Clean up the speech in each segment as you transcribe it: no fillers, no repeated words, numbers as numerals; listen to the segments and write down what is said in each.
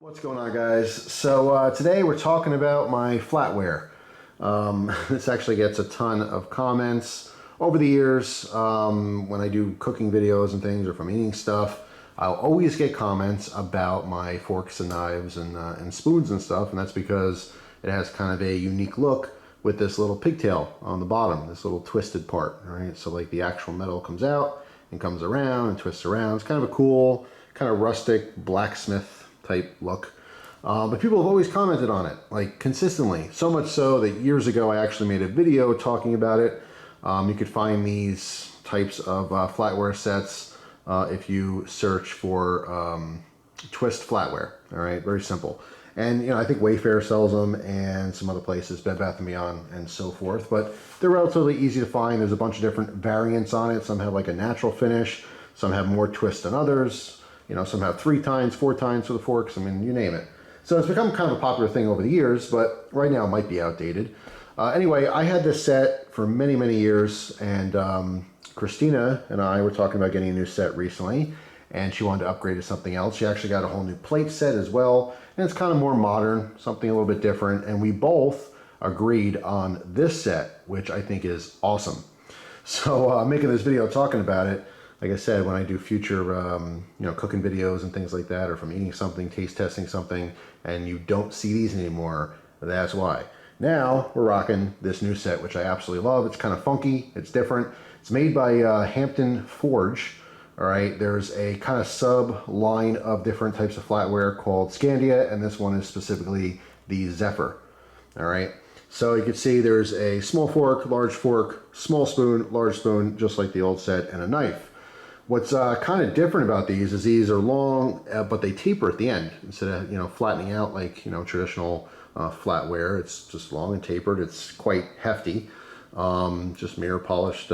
What's going on, guys? So today we're talking about my flatware. This actually gets a ton of comments over the years when I do cooking videos and things, or if I'm eating stuff. I'll always get comments about my forks and knives and spoons and stuff, and that's because it has kind of a unique look with this little pigtail on the bottom, this little twisted part, right? So like the actual metal comes out and comes around and twists around. It's kind of a cool, kind of rustic blacksmith type look. But people have always commented on it, like consistently, so much so that years ago I actually made a video talking about it. You could find these types of flatware sets if you search for twist flatware. All right, very simple. And you know, I think Wayfair sells them and some other places, Bed Bath & Beyond and so forth, but they're relatively easy to find. There's a bunch of different variants on it. Some have like a natural finish, some have more twist than others. You know, some have 3 tines, 4 tines for the forks. I mean, you name it. So it's become kind of a popular thing over the years, but right now it might be outdated. Anyway, I had this set for many, many years, and Christina and I were talking about getting a new set recently, and she wanted to upgrade to something else. She actually got a whole new plate set as well, and it's kind of more modern, something a little bit different, and we both agreed on this set, which I think is awesome. So I'm making this video talking about it. Like I said, when I do future, you know, cooking videos and things like that, or if I'm eating something, taste testing something, and you don't see these anymore, that's why. Now we're rocking this new set, which I absolutely love. It's kind of funky. It's different. It's made by Hampton Forge. All right. There's a kind of sub line of different types of flatware called Scandia, and this one is specifically the Zephyer. All right. So you can see there's a small fork, small spoon, large spoon, just like the old set, and a knife. What's kind of different about these is these are long, but they taper at the end instead of, you know, flattening out like, you know, traditional flatware. It's just long and tapered. It's quite hefty, just mirror polished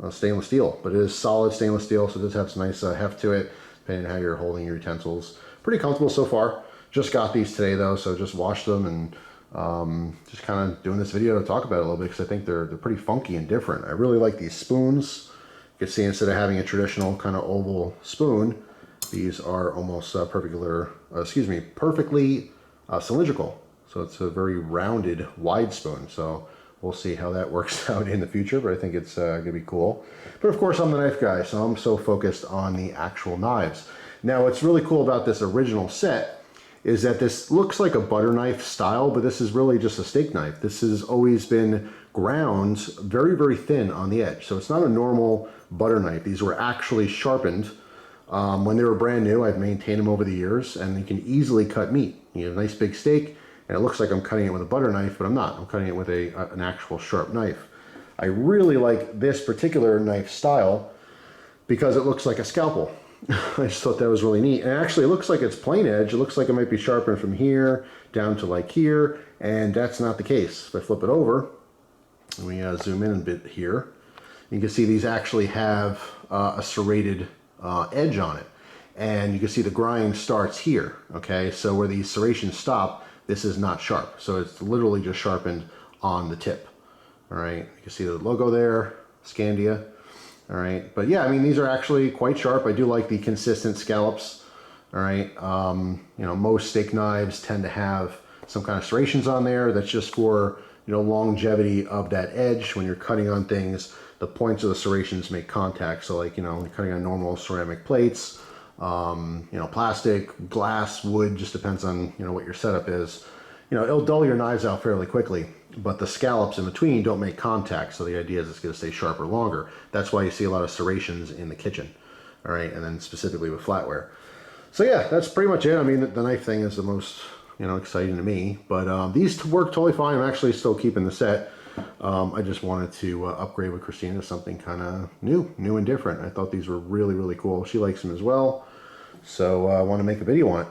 stainless steel, but it is solid stainless steel, so it does have some nice heft to it, depending on how you're holding your utensils. Pretty comfortable so far. Just got these today though, so just washed them and just kind of doing this video to talk about it a little bit because I think they're pretty funky and different. I really like these spoons. You can see instead of having a traditional kind of oval spoon, these are almost perfectly cylindrical. So it's a very rounded, wide spoon. So we'll see how that works out in the future, but I think it's gonna be cool. But of course I'm the knife guy, so I'm so focused on the actual knives. Now what's really cool about this original set is that this looks like a butter knife style, but this is really just a steak knife. This has always been ground very, very thin on the edge. So it's not a normal butter knife. These were actually sharpened when they were brand new. I've maintained them over the years, and you can easily cut meat. You have a nice big steak, and it looks like I'm cutting it with a butter knife, but I'm not. I'm cutting it with an actual sharp knife. I really like this particular knife style because it looks like a scalpel. I just thought that was really neat. And actually it looks like it's plain edge. It looks like it might be sharpened from here down to like here, and that's not the case. If I flip it over, and we zoom in a bit here, you can see these actually have a serrated edge on it. And you can see the grind starts here, okay? So where these serrations stop, this is not sharp. So it's literally just sharpened on the tip, all right? You can see the logo there, Scandia. All right, but yeah, I mean, these are actually quite sharp. I do like the consistent scallops. All right, you know, most steak knives tend to have some kind of serrations on there. That's just for, you know, longevity of that edge. When you're cutting on things, the points of the serrations make contact. So like, you know, when you're cutting on normal ceramic plates, you know, plastic, glass, wood, just depends on, you know, what your setup is. You know, it'll dull your knives out fairly quickly, but the scallops in between don't make contact, so the idea is it's going to stay sharper longer. That's why you see a lot of serrations in the kitchen, all right, and then specifically with flatware. So yeah, that's pretty much it. I mean, the knife thing is the most, you know, exciting to me, but these work totally fine. I'm actually still keeping the set. I just wanted to upgrade with Christina to something kind of new and different. I thought these were really, really cool. She likes them as well, so I want to make a video on it.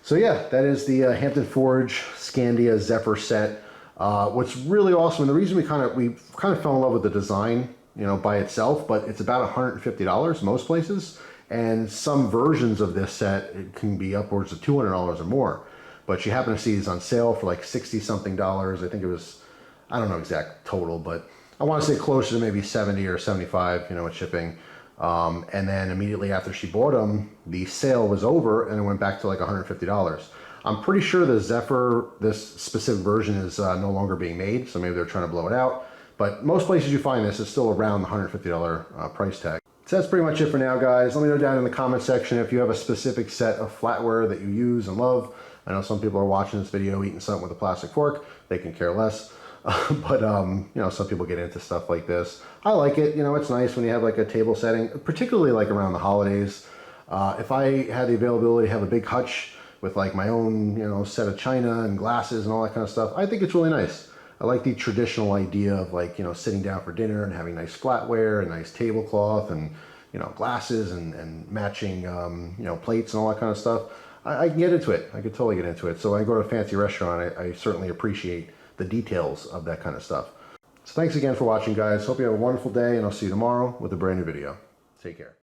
So yeah, that is the Hampton Forge Scandia Zephyer set. What's really awesome, and the reason we kind of fell in love with the design, you know, by itself, but it's about $150 most places, and some versions of this set, it can be upwards of $200 or more. But you happen to see these on sale for like 60 something dollars. I think it was, I don't know exact total, but I want to say closer to maybe 70 or 75, you know, with shipping. And then immediately after she bought them, the sale was over and it went back to like $150. I'm pretty sure the Zephyer, this specific version, is no longer being made, so maybe they're trying to blow it out. But most places you find this is still around the $150 price tag. So that's pretty much it for now, guys. Let me know down in the comment section if you have a specific set of flatware that you use and love. I know some people are watching this video eating something with a plastic fork. They can care less. But you know, some people get into stuff like this. I like it. You know, it's nice when you have like a table setting, particularly like around the holidays. If I had the availability to have a big hutch with like my own, you know, set of china and glasses and all that kind of stuff, I think it's really nice. I like the traditional idea of like, you know, sitting down for dinner and having nice flatware and nice tablecloth and, you know, glasses and matching, you know, plates and all that kind of stuff. I can get into it. I could totally get into it. So when I go to a fancy restaurant, I certainly appreciate the details of that kind of stuff. So thanks again for watching, guys. Hope you have a wonderful day, and I'll see you tomorrow with a brand new video. Take care.